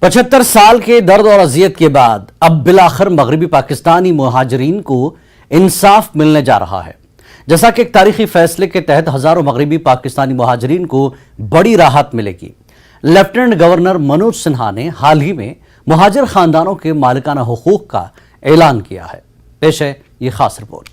75 साल के दर्द और अजियत के बाद अब बिलाखिर मगरबी पाकिस्तानी मुहाजिरीन को इंसाफ मिलने जा रहा है। जैसा कि एक तारीखी फैसले के तहत हजारों मगरबी पाकिस्तानी मुहाजिरीन को बड़ी राहत मिलेगी। लेफ्टिनेंट गवर्नर मनोज सिन्हा ने हाल ही में मुहाजिर खानदानों के मालिकाना हुकूक का ऐलान किया है। पेश है ये खास रिपोर्ट।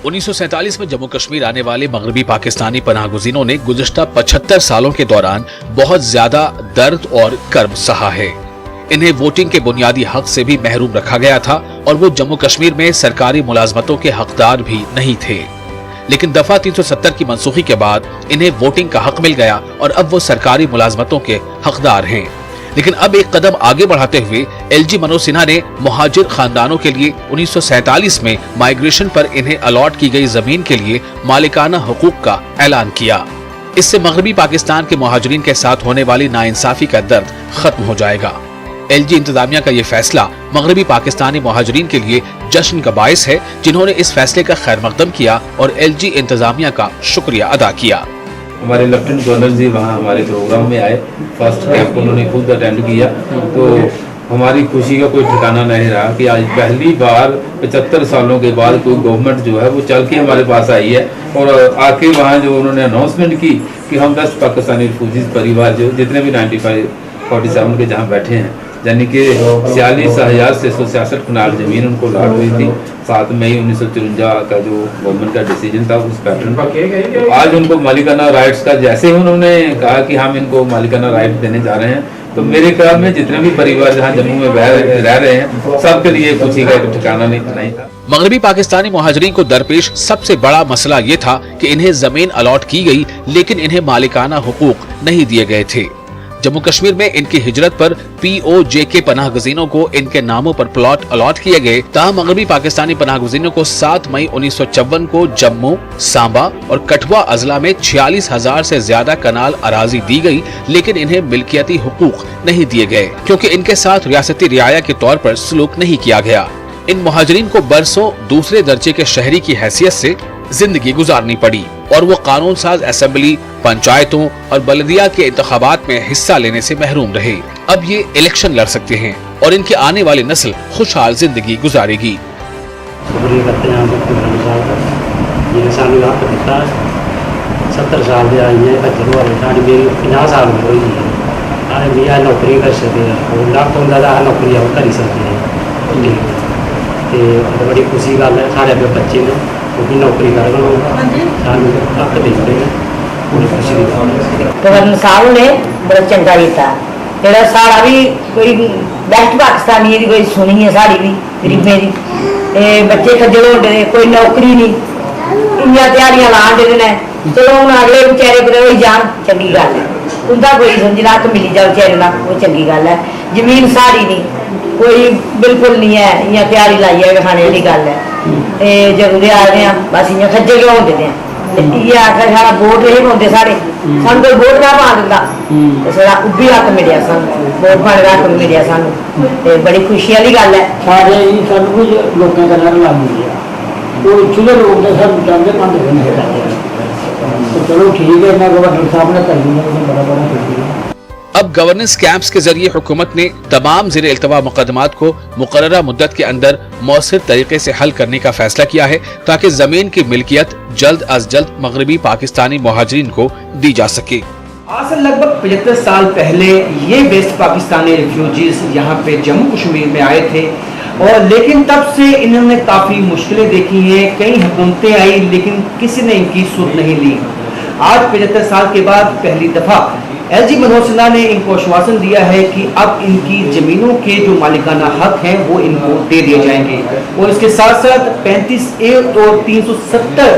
उन्नीस सौ 1947 में जम्मू कश्मीर आने वाले मगरबी पाकिस्तानी पनाहगुज़ीनों ने गुज़श्ता 75 सालों के दौरान बहुत ज्यादा दर्द और कर्ब सहा है। इन्हें वोटिंग के बुनियादी हक से भी महरूम रखा गया था और वो जम्मू कश्मीर में सरकारी मुलाजमतों के हकदार भी नहीं थे। लेकिन दफा 370 की मनसूखी के बाद इन्हें वोटिंग का हक मिल गया और अब वो सरकारी मुलाजमतों के हकदार हैं। लेकिन अब एक कदम आगे बढ़ाते हुए एलजी मनोज सिन्हा ने मुहाजिर खानदानों के लिए 1947 में माइग्रेशन पर इन्हें अलॉट की गई जमीन के लिए मालिकाना हुकूक का ऐलान किया। इससे मगरबी पाकिस्तान के मुहाजिरीन के साथ होने वाली नाइंसाफी का दर्द खत्म हो जाएगा। एलजी इंतजामिया का ये फैसला मगरबी पाकिस्तानी मुहाजिरीन के लिए जश्न का बाइस है, जिन्होंने इस फैसले का खैर मकदम किया और एलजी इंतजामिया का शुक्रिया अदा किया। हमारे लेफ्टिनेंट गवर्नर जी वहाँ हमारे प्रोग्राम में आए, फर्स्ट कैंप उन्होंने खुद अटेंड किया, तो हमारी खुशी का कोई ठिकाना नहीं रहा कि आज पहली बार 75 सालों के बाद कोई गवर्नमेंट जो है वो चल के हमारे पास आई है और आके वहाँ जो उन्होंने अनाउंसमेंट की कि हम 10 पाकिस्तानी रिफ्यूजीज परिवार जो जितने भी 95-47 के जहाँ बैठे हैं, यानी कि 46,666 कनाल जमीन उनको लाट हुई थी 7 मई 1954 का जो गवर्नमेंट का डिसीजन था उस पैटर्न पर। तो आज उनको मालिकाना राइट्स का जैसे ही उन्होंने कहा कि हम इनको मालिकाना राइट देने जा रहे हैं, तो मेरे ख्याल में जितने भी परिवार जहाँ जम्मू में रह रहे हैं सबके लिए खुशी का एक ठिकाना नहीं था। मगरबी पाकिस्तानी मुहाजिरीन को दरपेश सबसे बड़ा मसला ये था कि इन्हें जमीन अलॉट की गई लेकिन इन्हें मालिकाना हुकूक नहीं दिए गए थे। जम्मू कश्मीर में इनकी हिजरत पर पीओजे के पनाहगुज़ीनों को इनके नामों पर प्लॉट अलॉट किए गए। ताहम मगरबी पाकिस्तानी पनाहगुज़ीनों को 7 मई 1954 को जम्मू, सांबा और कठुआ अजला में 46,000 से ज्यादा कनाल अराजी दी गई, लेकिन इन्हें मिल्कियती हुकूक नहीं दिए गए क्योंकि इनके साथ रियासती रियाया के तौर पर सलूक नहीं किया गया। इन मुहाजिरीन को बरसों दूसरे दर्जे के शहरी की हैसियत से जिंदगी गुजारनी पड़ी और वो कानून साज असेंबली, पंचायतों और बल्दिया के इंतखाबात में हिस्सा लेने से महरूम रहे। अब ये इलेक्शन लड़ सकते हैं और इनकी आने वाली नस्ल खुशहाल जिंदगी गुजारेगी। 70 साल ਦੇ ਆਈਆਂ ਭੱਜਣ ਵਾਲੇ ਸਾਡੀ ਮੇਰੀ 50 ਸਾਲ ਦੀ ਹੋਈ ਹੈ। ਆਰੇ ਵੀ ਆ ਨੌਕਰੀ ਕਰ ਸਕਦੇ ਆ, ਉਹ ਲੱਖ ਹੁੰਦਾ ਦਾ ਨੌਕਰੀ ਆ ਕਰ ਹੀ ਸਕਦੇ ਆ। ਤੇ ਬੜੀ ਖੁਸ਼ੀ ਗੱਲ ਹੈ ਸਾਡੇ ਬੱਚੇ ਨੇ ਉਹ ਵੀ ਨੌਕਰੀ ਕਰਨ ਸਾਨੂੰ ਹੱਕ ਦੇ ਰਹੇ ਨੇ, ਬੜੀ ਖੁਸ਼ੀ ਦੀ ਗੱਲ ਹੈ। गवर्नर साहब ने बड़ा चंगा किया, जेड़ा सारा भी कोई बेस्ट पाकिस्तानी दी कोई सुनी है साड़ी भी गरीबे दी, बच्चे खज्जल होंदे ने, कोई नौकरी नहीं, इन्नियां तैयारियां लाण दे ने। चलो हुण अगले बेचारे कुदै होई जान, चंगी गल है, उनका कोई समझना हक मिली जाओ बेचारे ना, वो चंगी गल है। जमीन साड़ी नहीं, कोई बिल्कुल नहीं है, इयां तैयारी लाई है खाने वाली गल है। जदों दे आ रहे हैं बस इयां खज्जल क्यों होंदे ने, ये आखिर सारा वोट नहीं पाते साढ़े, सानू कोई वोट ना पा दिंदा, सारा उब्बी हक मिलिया, सानू वोट पाने का हक मिलिया, सानू ते बड़ी खुशी वाली गल है। सारे सब कुछ लोगों का घर लागू गया, कोई चुने लोग ने सब चाहते पाते हैं, तो चलो ठीक है, मैं गवर्नर साहब ने कर दिया, बड़ा बड़ा खुशी है। अब गवर्नेंस कैंप्स के जरिए हुकूमत ने तमाम ज़ेर इल्तवा मुकदमात को मुकर्ररा मुद्दत के अंदर मौसर तरीके से हल करने का फैसला किया है ताकि जमीन की मिल्कियत जल्द अज जल्द मगरबी पाकिस्तानी मुहाजिरीन को दी जा सके। आज से लगभग 75 साल पहले ये वेस्ट पाकिस्तानी रिफ्यूजीज यहाँ पे जम्मू कश्मीर में आए थे और लेकिन तब से इन्होंने काफ़ी मुश्किलें देखी हैं, कई हुकूमतें आई लेकिन किसी ने इनकी सुध नहीं ली। आज 75 साल के बाद पहली दफ़ा एलजी मनोज सिन्हा ने इनको आश्वासन दिया है कि अब इनकी ज़मीनों के जो मालिकाना हक हैं वो इनको दे दिए जाएंगे और इसके साथ साथ 35A और 370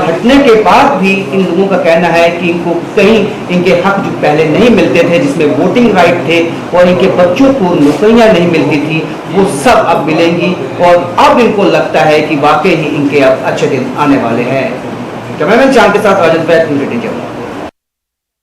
हटने के बाद भी इन लोगों का कहना है कि इनको कहीं इनके हक जो पहले नहीं मिलते थे, जिसमें वोटिंग राइट थे और इनके बच्चों को नौकरियां नहीं मिलती थी, वो सब अब मिलेंगी और अब इनको लगता है कि वाकई ही इनके अब अच्छे दिन आने वाले हैं। कैमरामैन चांद के साथ राजन बैद, न्यूज़ 18 जम्मू।